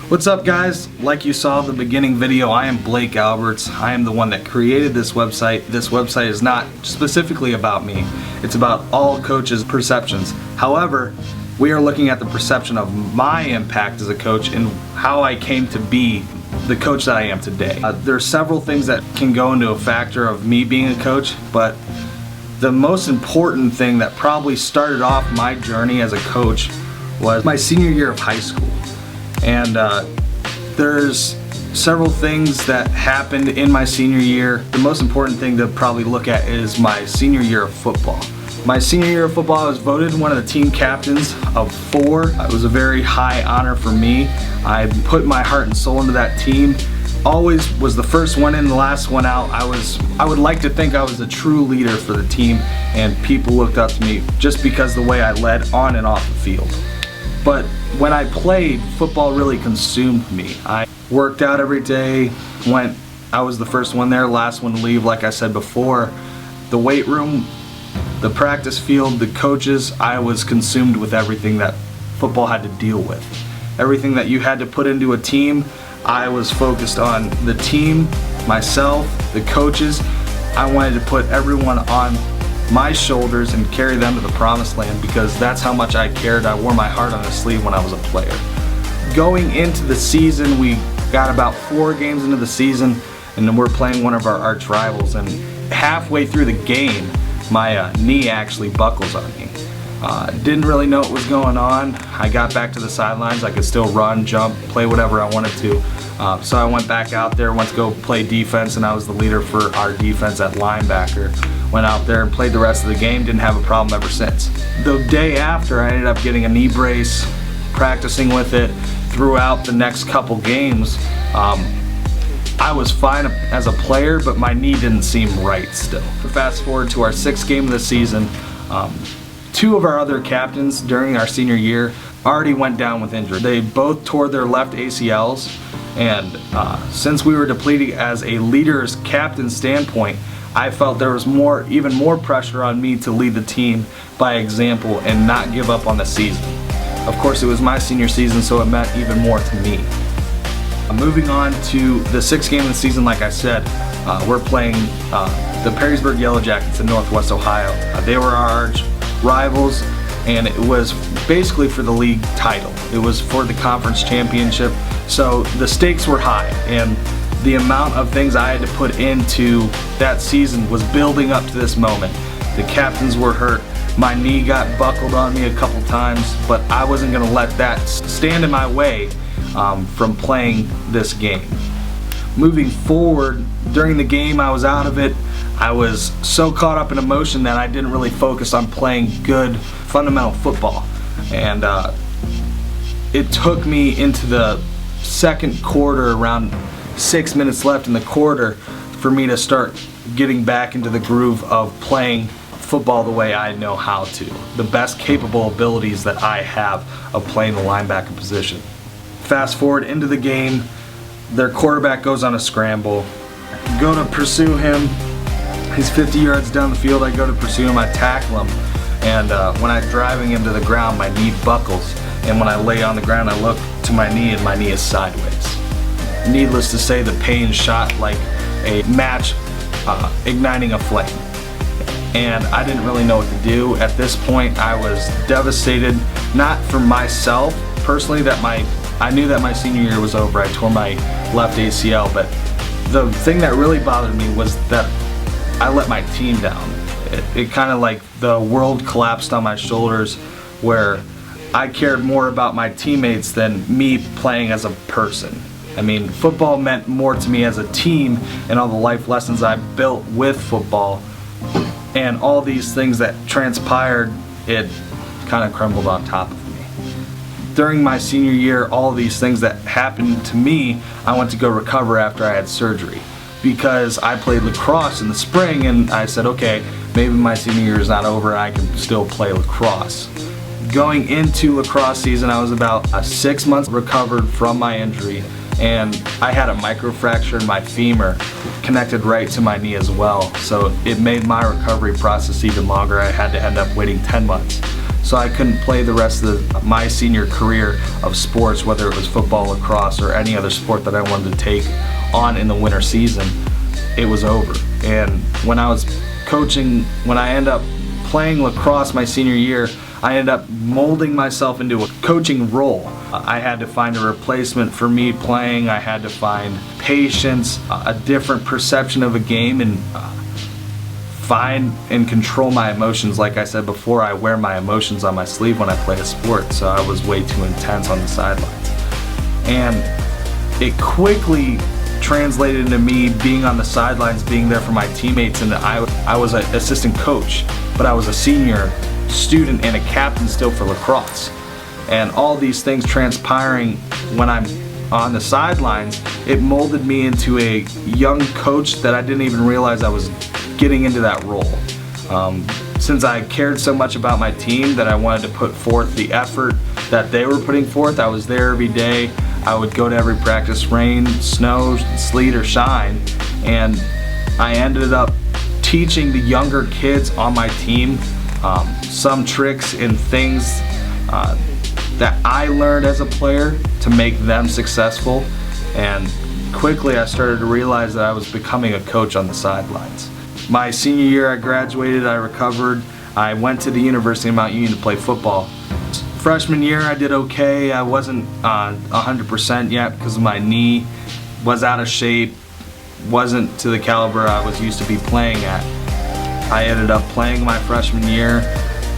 What's up, guys? Like you saw in the beginning video, I am Blake Alberts. I am the one that created this website. This website is not specifically about me. It's about all coaches' perceptions. However, we are looking at the perception of my impact as a coach and how I came to be the coach that I am today. There are several things that can go into a factor of me being a coach, but the most important thing that probably started off my journey as a coach was my senior year of high school. And there's several things that happened in my senior year. The most important thing to probably look at is my senior year of football. My senior year of football, I was voted one of the team captains of 4. It was a very high honor for me. I put my heart and soul into that team. Always was the first one in, the last one out. I would like to think I was a true leader for the team, and people looked up to me just because the way I led on and off the field. But when I played, football really consumed me. I worked out every day, I was the first one there, last one to leave, like I said before. The weight room, the practice field, the coaches, I was consumed with everything that football had to deal with. Everything that you had to put into a team, I was focused on the team, myself, the coaches. I wanted to put everyone on my shoulders and carry them to the promised land because that's how much I cared. I wore my heart on the sleeve when I was a player. Going into the season, we got about 4 games into the season, and then we're playing one of our arch rivals, and halfway through the game, my knee actually buckles on me. Didn't really know what was going on. I got back to the sidelines. I could still run, jump, play whatever I wanted to. So I went back out there, went to go play defense, and I was the leader for our defense at linebacker. Went out there and played the rest of the game, didn't have a problem ever since. The day after, I ended up getting a knee brace, practicing with it throughout the next couple games. I was fine as a player, but my knee didn't seem right still. Fast forward to our 6th game of the season, 2 of our other captains during our senior year already went down with injury. They both tore their left ACLs, and since we were depleted as a leader's captain standpoint, I felt there was even more pressure on me to lead the team by example and not give up on the season. Of course, it was my senior season, so it meant even more to me. Moving on to the 6th game of the season, like I said, we're playing the Perrysburg Yellow Jackets in Northwest Ohio. They were our arch rivals, and it was basically for the league title. It was for the conference championship, so the stakes were high, and the amount of things I had to put into that season was building up to this moment. The captains were hurt, my knee got buckled on me a couple times, but I wasn't going to let that stand in my way from playing this game. Moving forward, during the game I was out of it. I was so caught up in emotion that I didn't really focus on playing good fundamental football, and it took me into the second quarter, around 6 minutes left in the quarter, for me to start getting back into the groove of playing football the way I know how to. The best capable abilities that I have of playing the linebacker position. Fast forward into the game, their quarterback goes on a scramble. I go to pursue him. He's 50 yards down the field. I go to pursue him, I tackle him, and when I'm driving him to the ground, my knee buckles, and when I lay on the ground, I look to my knee, and my knee is sideways. Needless to say, the pain shot like a match igniting a flame, and I didn't really know what to do. At this point, I was devastated, not for myself personally, I knew that my senior year was over. I tore my left ACL, but the thing that really bothered me was that I let my team down. It kind of like the world collapsed on my shoulders, where I cared more about my teammates than me playing as a person. I mean, football meant more to me as a team, and all the life lessons I built with football, and all these things that transpired, it kind of crumbled on top of me. During my senior year, all these things that happened to me, I went to go recover after I had surgery, because I played lacrosse in the spring, and I said, okay, maybe my senior year is not over, I can still play lacrosse. Going into lacrosse season, I was about 6 months recovered from my injury, and I had a microfracture in my femur connected right to my knee as well, so it made my recovery process even longer. I had to end up waiting 10 months. so I couldn't play the rest of my senior career of sports, whether it was football, lacrosse, or any other sport that I wanted to take on in the winter season. It was over. And when I was coaching, when I ended up playing lacrosse my senior year, I ended up molding myself into a coaching role. I had to find a replacement for me playing. I had to find patience, a different perception of a game, and find and control my emotions. Like I said before, I wear my emotions on my sleeve when I play a sport, so I was way too intense on the sidelines. And it quickly translated into me being on the sidelines, being there for my teammates, and I was an assistant coach, but I was a senior student and a captain still for lacrosse. And all these things transpiring when I'm on the sidelines, it molded me into a young coach that I didn't even realize I was getting into that role. Since I cared so much about my team that I wanted to put forth the effort that they were putting forth, I was there every day. I would go to every practice, rain, snow, sleet, or shine, and I ended up teaching the younger kids on my team some tricks and things that I learned as a player to make them successful. And quickly I started to realize that I was becoming a coach on the sidelines. My senior year I graduated, I recovered, I went to the University of Mount Union to play football. Freshman year I did okay. I wasn't 100% yet because of my knee, was out of shape, wasn't to the caliber I was used to be playing at. I ended up playing my freshman year,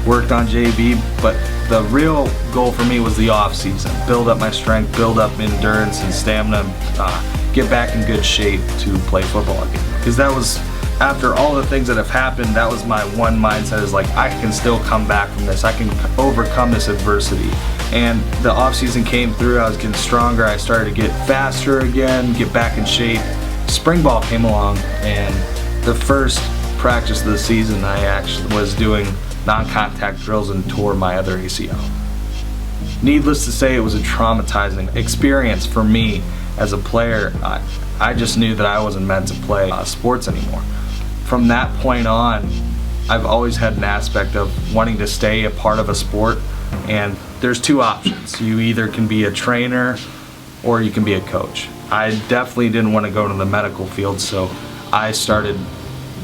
worked on JV, but the real goal for me was the off season. Build up my strength, build up endurance and stamina, get back in good shape to play football again. Because that was, after all the things that have happened, that was my one mindset, is like, I can still come back from this. I can overcome this adversity. And the off season came through, I was getting stronger, I started to get faster again, get back in shape. Spring ball came along, and the first practice of the season I actually was doing non-contact drills and tore my other ACL. Needless to say, it was a traumatizing experience for me as a player. I just knew that I wasn't meant to play sports anymore. From that point on, I've always had an aspect of wanting to stay a part of a sport, and there's two options. You either can be a trainer or you can be a coach. I definitely didn't want to go to the medical field, so I started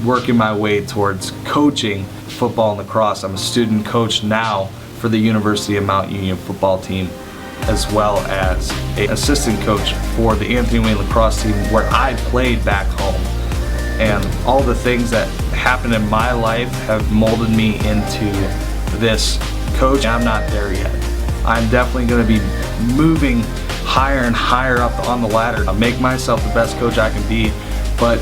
working my way towards coaching football and lacrosse. I'm a student coach now for the University of Mount Union football team, as well as an assistant coach for the Anthony Wayne lacrosse team where I played back home. And all the things that happened in my life have molded me into this coach. I'm not there yet. I'm definitely going to be moving higher and higher up on the ladder to make myself the best coach I can be. But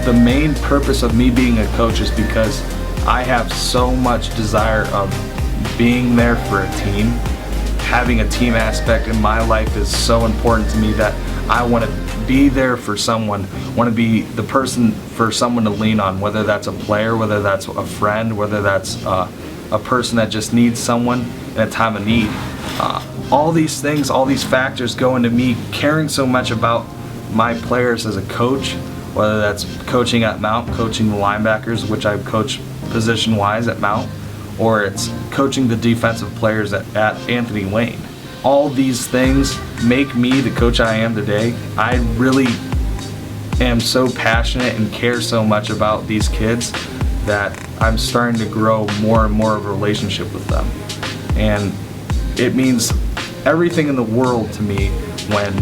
the main purpose of me being a coach is because I have so much desire of being there for a team. Having a team aspect in my life is so important to me that I want to be there for someone, want to be the person for someone to lean on, whether that's a player, whether that's a friend, whether that's a person that just needs someone in a time of need. All these things, all these factors go into me caring so much about my players as a coach, whether that's coaching at Mount, coaching the linebackers, which I coach position-wise at Mount, or it's coaching the defensive players at Anthony Wayne. All these things make me the coach I am today. I really am so passionate and care so much about these kids that I'm starting to grow more and more of a relationship with them. And it means everything in the world to me when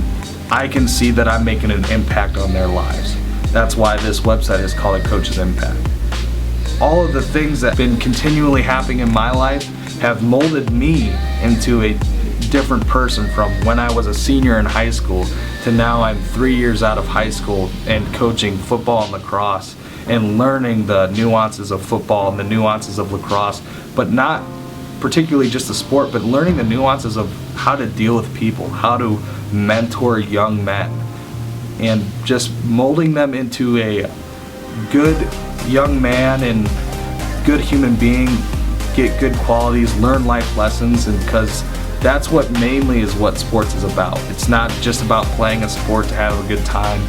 I can see that I'm making an impact on their lives. That's why this website is called A Coach's Impact. All of the things that have been continually happening in my life have molded me into a different person, from when I was a senior in high school to now I'm 3 years out of high school and coaching football and lacrosse and learning the nuances of football and the nuances of lacrosse, but not particularly just the sport, but learning the nuances of how to deal with people, how to mentor young men, and just molding them into a good young man and good human being, get good qualities, learn life lessons, and because that's what mainly is what sports is about. It's not just about playing a sport to have a good time.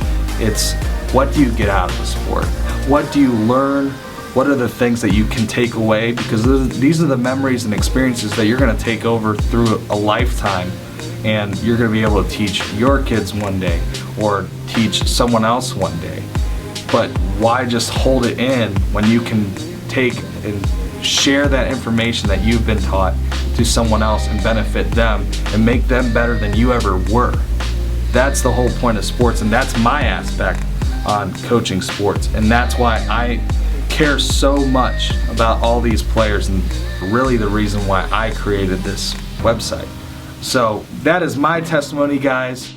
It's what do you get out of the sport? What do you learn? What are the things that you can take away? Because these are the memories and experiences that you're going to take over through a lifetime, and you're going to be able to teach your kids one day or teach someone else one day. But why just hold it in when you can take and share that information that you've been taught to someone else and benefit them and make them better than you ever were? That's the whole point of sports, and that's my aspect on coaching sports, and that's why I care so much about all these players, and really the reason why I created this website. So that is my testimony, guys.